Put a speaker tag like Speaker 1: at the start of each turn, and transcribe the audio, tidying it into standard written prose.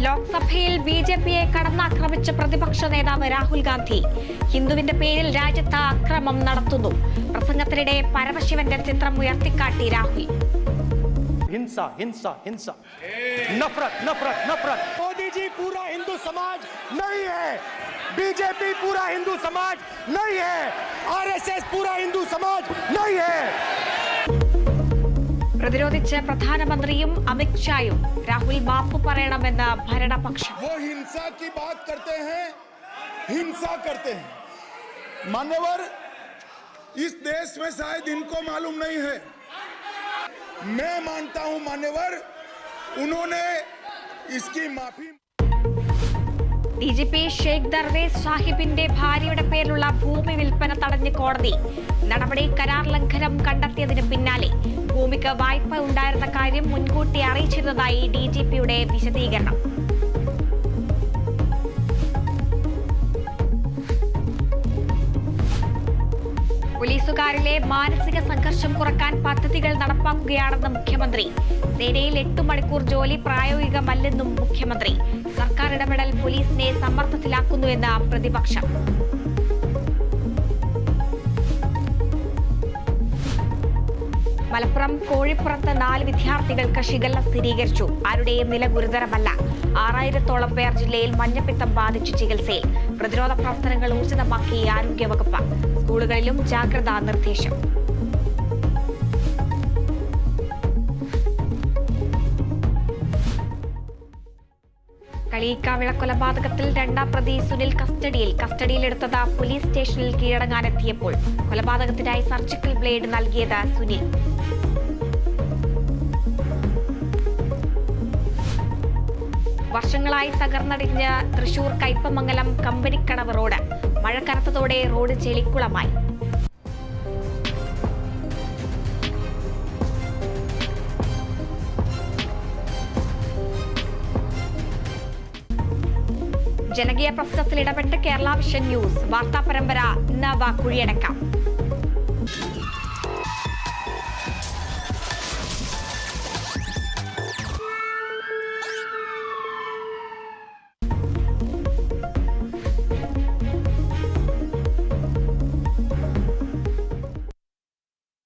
Speaker 1: ലോക്സഭയിൽ ബിജെപിയെ കടന്നാക്രമിച്ച പ്രതിപക്ഷ നേതാവ് രാഹുൽ ഗാന്ധി ഹിന്ദുവിന്റെ പേരിൽ രാജ്യത്ത് അക്രമം നടത്തുന്നു. പ്രസംഗത്തിനിടെ പരമശിവന്റെ ചിത്രം ഉയർത്തിക്കാട്ടി രാഹുൽ.
Speaker 2: हिंसा हिंसा हिंसा नफरत नफरत नफरत। मोदी जी पूरा हिंदू समाज नहीं है, बीजेपी पूरा हिंदू समाज नहीं है, आरएसएस पूरा हिंदू समाज नहीं है।
Speaker 1: പ്രതിരോധിച്ച് പ്രധാനമന്ത്രിയും അമിത് ഷായും രാഹുൽ മാപ്പ് പറയണമെന്ന് ഭരണപക്ഷം.
Speaker 3: वो हिंसा की बात करते हैं, हिंसा करते हैं। मान्यवर, इस देश में शायद इनको मालूम नहीं है, मैं मानता हूं मान्यवर, उन्होंने इसकी माफी.
Speaker 1: DGP ഷെയ്ഖ് ദർവേസ് സാഹിബിന്റെ ഭാര്യയുടെ പേരിലുള്ള ഭൂമി വിൽപ്പന തടഞ്ഞ കോടതി നടപടി കരാർ ലംഘനം കണ്ടെത്തിയതിന് പിന്നാലെ ഭൂമിക്ക് വായ്പ ഉണ്ടായിരുന്ന കാര്യം മുൻകൂട്ടി അറിയിച്ചിരുന്നതായി DGPയുടെ വിശദീകരണം. പോലീസുകാരിലെ മാനസിക സംഘർഷം കുറക്കാൻ പദ്ധതികൾ നടപ്പാക്കുകയാണെന്ന് മുഖ്യമന്ത്രി. സേനയിൽ 8 മണിക്കൂർ ജോലി പ്രായോഗികമല്ലെന്നും മുഖ്യമന്ത്രി. സർക്കാർ ഇടപെടൽ പോലീസിനെ സമ്മർദ്ദത്തിലാക്കുന്നുവെന്ന് പ്രതിപക്ഷം. മലപ്പുറം കോഴിപ്പുറത്ത് 4 വിദ്യാർത്ഥികൾക്ക് ഷിഗല്ല സ്ഥിരീകരിച്ചു. ആരുടെയും നില ഗുരുതരമല്ല. 6000-ഓളം പേർ ജില്ലയിൽ മഞ്ഞപ്പിത്തം ബാധിച്ചു ചികിത്സയിൽ. പ്രതിരോധ പ്രവർത്തനങ്ങൾ ഊർജിതമാക്കി ആരോഗ്യവകുപ്പ്. സ്കൂളുകളിലും ജാഗ്രതാ നിർദ്ദേശം. കളിയിക്കാവിള കൊലപാതകത്തിൽ 2ാം പ്രതി സുനിൽ കസ്റ്റഡിയിലെടുത്തത് പോലീസ് സ്റ്റേഷനിൽ കീഴടങ്ങാനെത്തിയപ്പോൾ കൊലപാതകത്തിനായി സർജിക്കൽ ബ്ലേഡ് നൽകിയത് സുനിൽ. വർഷങ്ങളായി തകർന്നടിഞ്ഞ് തൃശൂർ കയ്പമംഗലം കമ്പനിക്കടവ് റോഡ്. മഴ കനത്തതോടെ റോഡ് ചെളിക്കുളമായി. ജനകീയ പ്രശ്നത്തിൽ ഇടപെട്ട് കേരള വിഷൻ ന്യൂസ് വാർത്താ പരമ്പര ഇന്ന് കുഴിയടക്കാം.